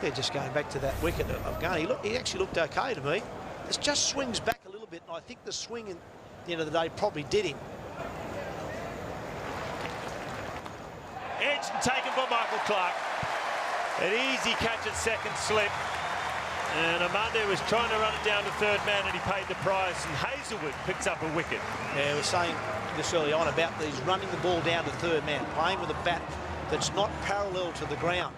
S2: Yeah, just going back to that wicket of Ghani. Look, he actually looked okay to me. It just swings back a little bit, and I think the swing at the end of the day probably did him.
S5: Edged and taken by Michael Clark. An easy catch at second slip. And Armando was trying to run it down to third man, and he paid the price, and Hazelwood picks up a wicket.
S2: Yeah, we were saying this early on about these running the ball down to third man, playing with a bat that's not parallel to the ground.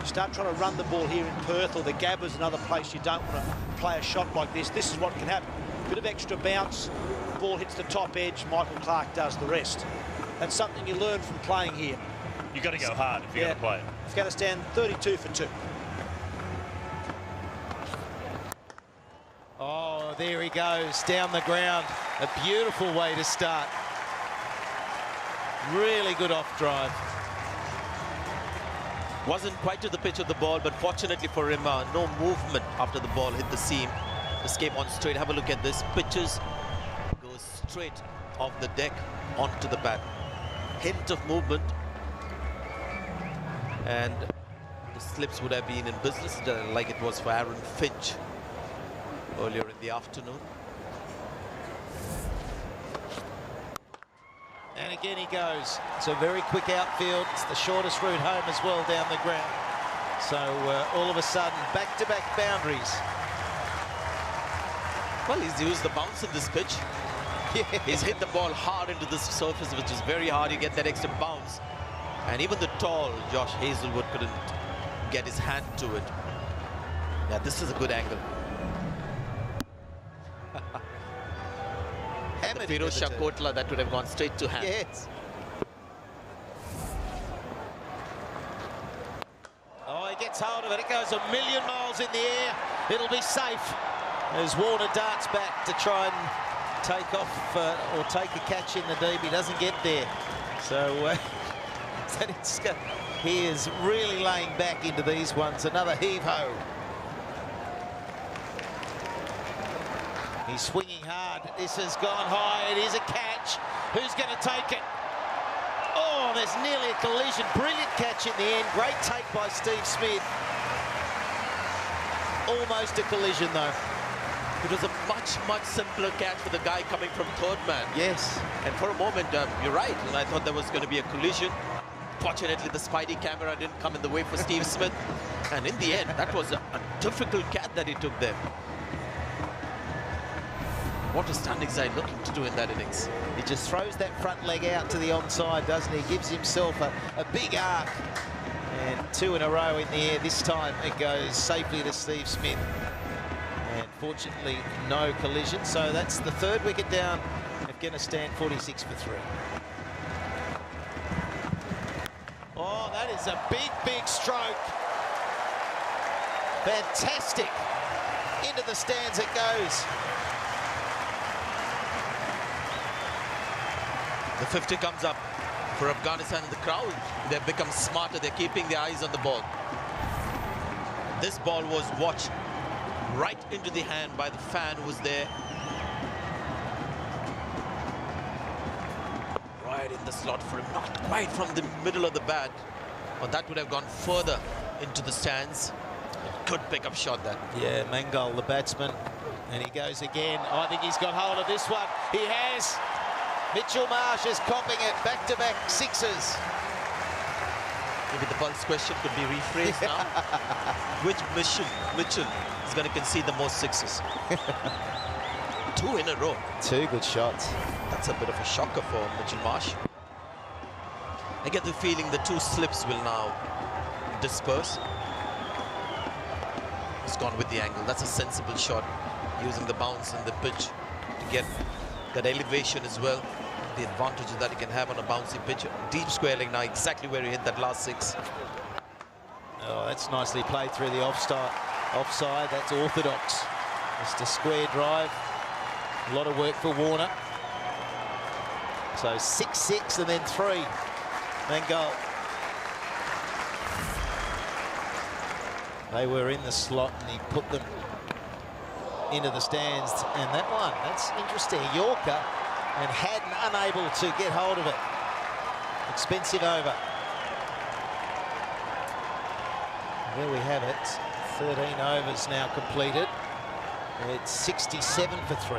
S2: You start trying to run the ball here in Perth or the Gabba's, another place you don't want to play a shot like this. This is what can happen. Bit of extra bounce, ball hits the top edge, Michael Clark does the rest. That's something you learn from playing here.
S5: You've got to go hard if you're going to play it.
S2: Afghanistan 32 for 2.
S6: Oh, there he goes, down the ground. A beautiful way to start. Really good off drive.
S1: Wasn't quite to the pitch of the ball, but fortunately for him, no movement after the ball hit the seam. Just came on straight. Have a look at this. Pitches goes straight off the deck onto the bat. Hint of movement. And the slips would have been in business, like it was for Aaron Finch earlier in the afternoon.
S6: And again he goes. It's a very quick outfield. It's the shortest route home as well down the ground. So all of a sudden, back-to-back boundaries.
S1: Well, he's used the bounce in this pitch.
S6: Yeah.
S1: He's hit the ball hard into this surface, which is very hard. You get that extra bounce. And even the tall Josh Hazelwood couldn't get his hand to it. Yeah, this is a good angle.
S6: Hammered
S1: Firoz Shah Kotla, that would have gone straight to hand.
S6: Yes. Oh, he gets hold of it. It goes a million miles in the air. It'll be safe as Warner darts back to try and take off or take a catch in the deep. He doesn't get there. So he is really laying back into these ones. Another heave-ho. He's swinging hard. This has gone high. It is a catch. Who's going to take it? Oh, there's nearly a collision. Brilliant catch in the end. Great take by Steve Smith. Almost a collision, though.
S1: It was a much simpler catch for the guy coming from third man.
S6: Yes.
S1: And for a moment, you're right. And I thought there was going to be a collision. Fortunately, the Spidey camera didn't come in the way for Steve Smith. And in the end, that was a difficult catch that he took there. What is Standingside looking to do in that innings?
S6: He just throws that front leg out to the onside, doesn't he? Gives himself a big arc. And 2 in a row in the air. This time it goes safely to Steve Smith. And fortunately, no collision. So that's the third wicket down. Afghanistan 46 for 3. Oh, that is a big stroke. Fantastic. Into the stands it goes.
S1: The 50 comes up for Afghanistan, and the crowd, they've become smarter. They're keeping their eyes on the ball. This ball was watched right into the hand by the fan who was there. Right in the slot for him, not quite from the middle of the bat. Or that would have gone further into the stands. Good pickup shot that.
S6: Yeah, Mangal, the batsman. And he goes again. I think he's got hold of this one. He has. Mitchell Marsh is copping it. Back-to-back sixes.
S1: Maybe the pulse question could be rephrased now. Which Mitchell is going to concede the most sixes? 2 in a row.
S6: 2 good shots.
S1: That's a bit of a shocker for Mitchell Marsh. I get the feeling the 2 slips will now disperse. He's gone with the angle. That's a sensible shot, using the bounce and the pitch to get that elevation as well. The advantage that he can have on a bouncy pitch. Deep square leg now, exactly where he hit that last 6.
S6: Oh, that's nicely played through the offside. That's orthodox. Just a square drive. A lot of work for Warner. So 6-6 and then 3. Mangal. They were in the slot and he put them into the stands. And that one, that's interesting. Yorker and Haddon unable to get hold of it. Expensive over. There we have it. 13 overs now completed. It's 67 for 3.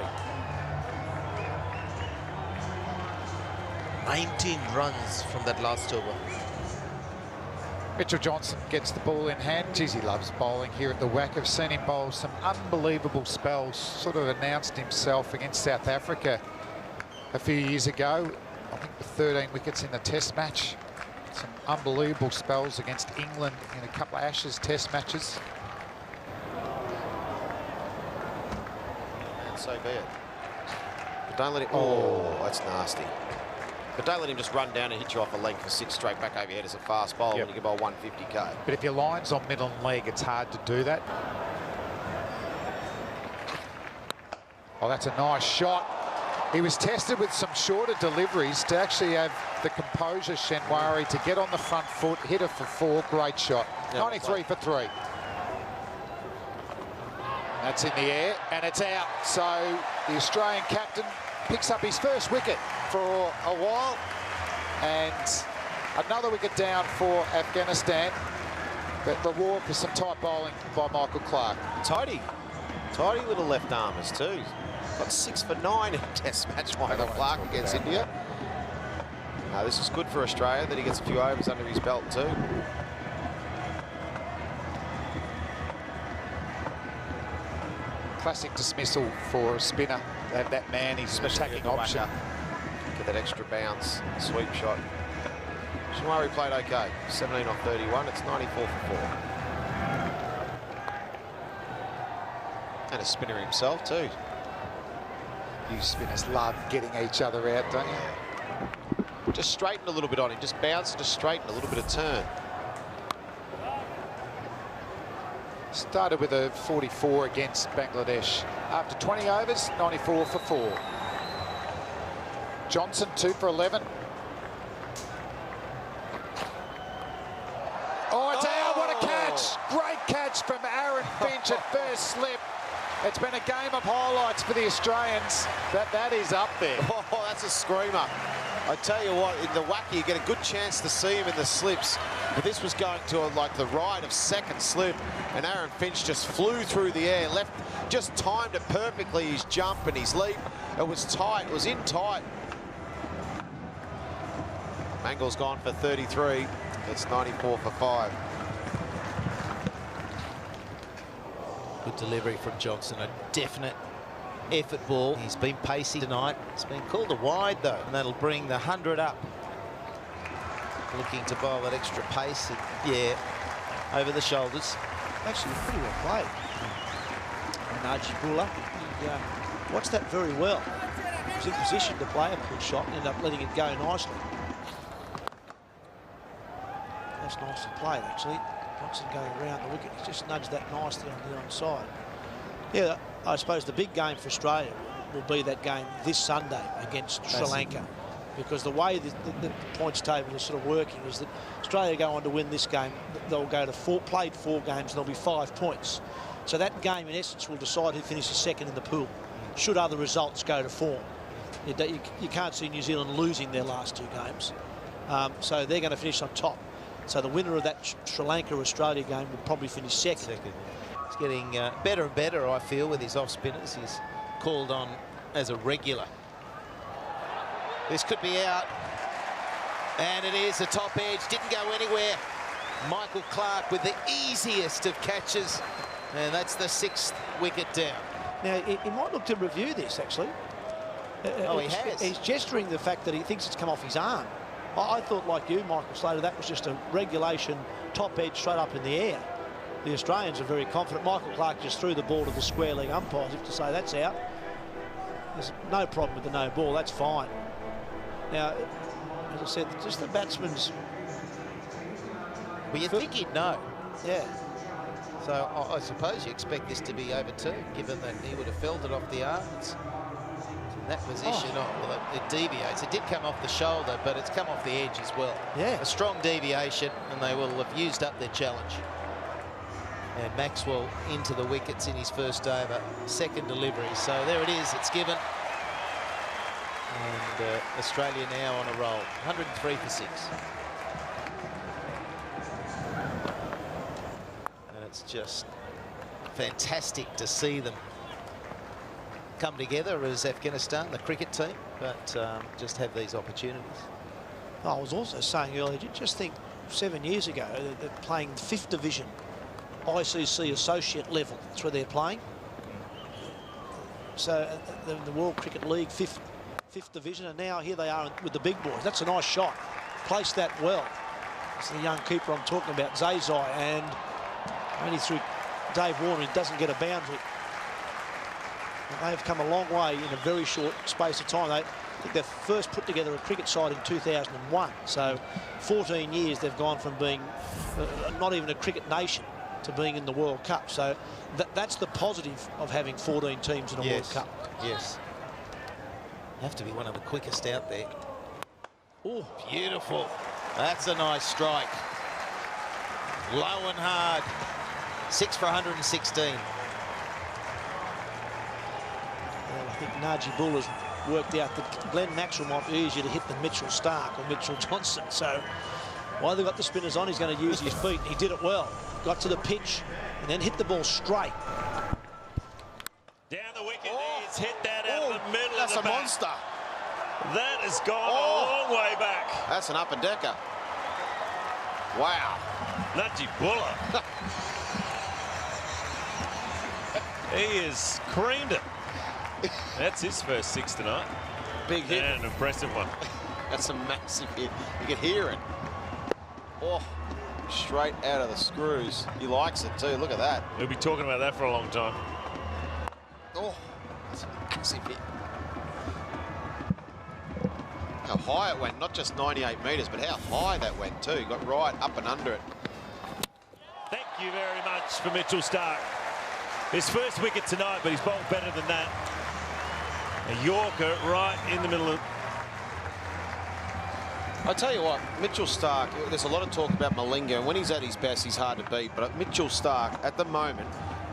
S1: 19 runs from that last over.
S3: Mitchell Johnson gets the ball in hand. Geez, he loves bowling here at the WAC. I've seen him bowl some unbelievable spells. Sort of announced himself against South Africa a few years ago. I think with 13 wickets in the Test match. Some unbelievable spells against England in a couple of Ashes Test matches.
S4: And so be it. But don't let him... Oh, that's nasty. But don't let him just run down and hit you off a leg for 6 straight back over your head as a fast bowler when you can bowl 150k.
S3: But if your line's on middle and leg, it's hard to do that. Oh, that's a nice shot. He was tested with some shorter deliveries to actually have the composure, Shenwari, to get on the front foot, hit it for 4. Great shot. 93 for 3. That's in the air, and it's out. So the Australian captain picks up his first wicket for a while, and another wicket down for Afghanistan, but reward for some tight bowling by Michael Clarke.
S4: Tidy little left armers too. Got 6 for 9 in Test match, Michael Clarke against India. This is good for Australia that he gets a few overs under his belt too.
S3: Classic dismissal for a spinner. They have that man, he's an attacking option.
S4: Get that extra bounce, sweep shot. Shamari played okay. 17 off 31, it's 94 for 4. And a spinner himself too.
S3: You spinners love getting each other out, don't you?
S4: Just straighten a little bit on him, just bounce and just straighten, a little bit of turn.
S3: Started with a 44 against Bangladesh. After 20 overs, 94 for 4. Johnson, 2 for 11. Oh, it's out, what a catch! Great catch from Aaron Finch at first slip. It's been a game of highlights for the Australians. That is up there.
S4: Oh, that's a screamer. I tell you what, in the wacky, you get a good chance to see him in the slips. But this was going to like the right of second slip, and Aaron Finch just flew through the air, just timed it perfectly, his jump and his leap. It was tight, it was in tight. Mangle's gone for 33. It's 94 for 5.
S6: Good delivery from Johnson, a definite effort ball. He's been pacey tonight. It's been called a wide though, and that'll bring the 100 up. Looking to bowl that extra pace, yeah, over the shoulders.
S2: Actually, pretty well played. Naji Buller, he watched that very well. He was in position to play a pull shot and ended up letting it go nicely. That's nicely played, actually. Johnson going around the wicket, he just nudged that nicely on the onside. Yeah, I suppose the big game for Australia will be that game this Sunday against Sri Lanka, because the way the points table is sort of working is that Australia go on to win this game, they'll go to played 4 games and there'll be 5 points. So that game in essence will decide who finishes second in the pool, should other results go to form. You can't see New Zealand losing their last 2 games, so they're going to finish on top. So the winner of that Sri Lanka-Australia game will probably finish second.
S6: He's getting better and better, I feel, with his off-spinners. He's called on as a regular. This could be out. And it is the top edge. Didn't go anywhere. Michael Clarke with the easiest of catches. And that's the 6th wicket down.
S2: Now, he might look to review this, actually.
S6: Oh, he has.
S2: He's gesturing the fact that he thinks it's come off his arm. I thought, like you, Michael Slater, that was just a regulation top edge straight up in the air. The Australians are very confident. Michael Clarke just threw the ball to the square leg umpire as if to say that's out. There's no problem with the no ball, that's fine. Now, as I said, just the batsman's...
S6: Well, you'd think he'd know.
S2: Yeah.
S6: So I suppose you expect this to be over 2, given that he would have felt it off the arm. It's in that position, well, it deviates. It did come off the shoulder, but it's come off the edge as well.
S2: Yeah.
S6: A strong deviation, and they will have used up their challenge. And Maxwell into the wickets in his first over, 2nd delivery. So there it is, it's given. And Australia now on a roll, 103 for 6. And it's just fantastic to see them come together as Afghanistan, the cricket team, but just have these opportunities.
S2: I was also saying earlier, just think 7 years ago. They're playing 5th division, ICC associate level. That's where they're playing. So the World Cricket League, 5th division, and now here they are with the big boys. That's a nice shot. Placed that well. It's the young keeper I'm talking about, Zazai, and only through Dave Warner, he doesn't get a boundary. And they have come a long way in a very short space of time. I think they first put together a cricket side in 2001. So 14 years they've gone from being not even a cricket nation to being in the World Cup. So that's the positive of having 14 teams in a World Cup.
S6: Yes. Have to be one of the quickest out there.
S2: Oh,
S6: Beautiful. That's a nice strike. Low and hard. 6 for 116.
S2: well, I think Najee Bull has worked out that Glenn Maxwell might be easier to hit than Mitchell Starc or Mitchell Johnson. So while they've got the spinners on, he's going to use his feet. He did it well. Got to the pitch and then hit the ball straight.
S5: Down the wicket, he's hit that out of the middle
S4: That's
S5: of the
S4: a
S5: bat.
S4: monster.
S5: That has gone a long way back.
S4: That's an upper decker. Wow.
S5: Najee Buller. He has creamed it. That's his first 6 tonight.
S4: Big hit.
S5: And an impressive one.
S4: That's a massive hit. You can hear it. Oh, straight out of the screws. He likes it too. Look at that.
S5: We'll be talking about that for a long time.
S4: Oh, that's a massive hit. How high it went, not just 98 metres, but how high that went too. Got right up and under it.
S5: Thank you very much for Mitchell Starc. His first wicket tonight, but he's bowled better than that. A Yorker right in the middle of...
S4: I tell you what, Mitchell Starc, there's a lot of talk about Malinga, and when he's at his best, he's hard to beat. But Mitchell Starc, at the moment,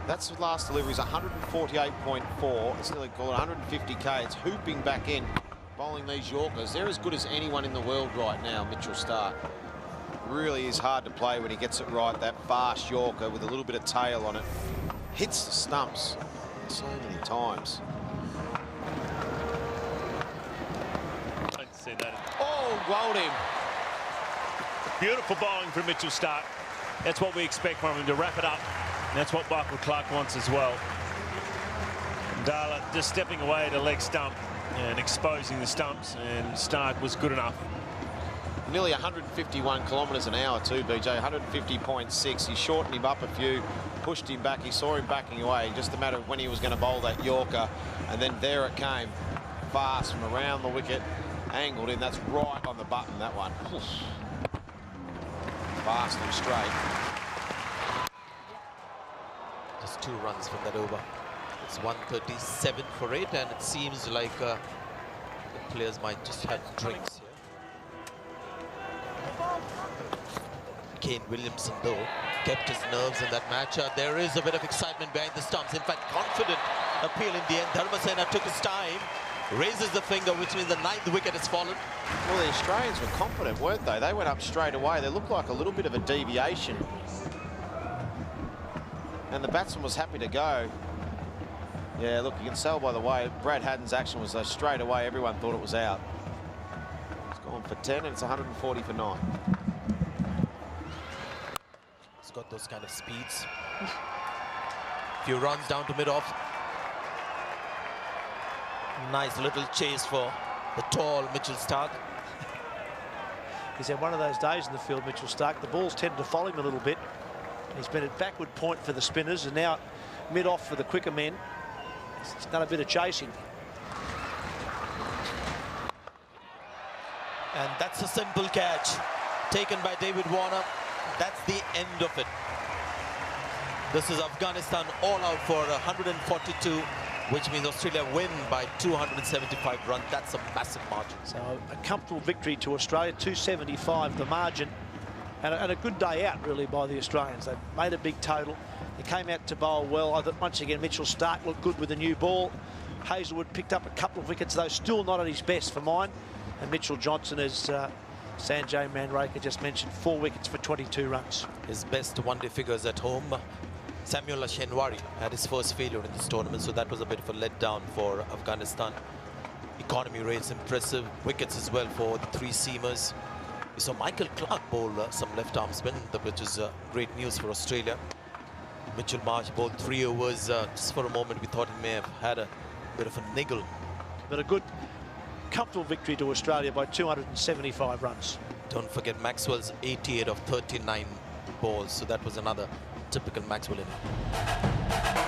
S4: that's the last delivery is 148.4. It's nearly called 150k. It's hooping back in, bowling these Yorkers. They're as good as anyone in the world right now, Mitchell Starc. Really is hard to play when he gets it right. That fast Yorker with a little bit of tail on it. Hits the stumps so many times.
S5: I didn't see that.
S4: Oh, rolled him.
S5: Beautiful bowling from Mitchell Starc. That's what we expect from him, to wrap it up. And that's what Michael Clark wants as well. Dala just stepping away at a leg stump and exposing the stumps, and Starc was good enough.
S4: Nearly 151 kilometres an hour too, BJ, 150.6. He shortened him up a few, pushed him back. He saw him backing away, just a matter of when he was going to bowl that Yorker. And then there it came, fast from around the wicket, angled in. That's right on the button, that one. Fast and straight.
S1: Just 2 runs from that over. It's 137 for 8, and it seems like the players might just have drinks here. Kane Williamson, though, kept his nerves in that match. There is a bit of excitement behind the stumps. In fact, confident appeal in the end. Dharmasena took his time, raises the finger, which means the 9th wicket has fallen.
S4: Well, the Australians were confident, weren't they? They went up straight away. There looked like a little bit of a deviation. And the batsman was happy to go. Yeah, look, you can tell by the way Brad Haddon's action was straight away. Everyone thought it was out. It's gone for 10 and it's 140 for 9.
S1: He's got those kind of speeds. Few runs down to mid-off. Nice little chase for the tall Mitchell Starc.
S2: He's had one of those days in the field, Mitchell Starc. The balls tended to follow him a little bit. He's been at backward point for the spinners and now mid-off for the quicker men. He's done a bit of chasing.
S1: And that's a simple catch taken by David Warner. That's the end of it. This is Afghanistan all out for 142, which means Australia win by 275 runs. That's a massive margin.
S2: So a comfortable victory to Australia, 275 the margin. And a good day out, really, by the Australians. They made a big total. They came out to bowl well. I thought, once again, Mitchell Starc looked good with the new ball. Hazelwood picked up a couple of wickets, though still not at his best for mine. And Mitchell Johnson, as Sanjay Manreka just mentioned, 4 wickets for 22 runs.
S1: His best one-day figures at home. Samuel Shenwari had his first failure in this tournament, so that was a bit of a letdown for Afghanistan. Economy rates impressive. Wickets as well for the 3 seamers. We saw Michael Clark bowl some left arm spin, which is great news for Australia. Mitchell Marsh bowled 3 overs. Just for a moment, we thought he may have had a bit of a niggle.
S2: But a good, comfortable victory to Australia by 275 runs.
S1: Don't forget Maxwell's 88 of 39 balls. So that was another typical Maxwell inning.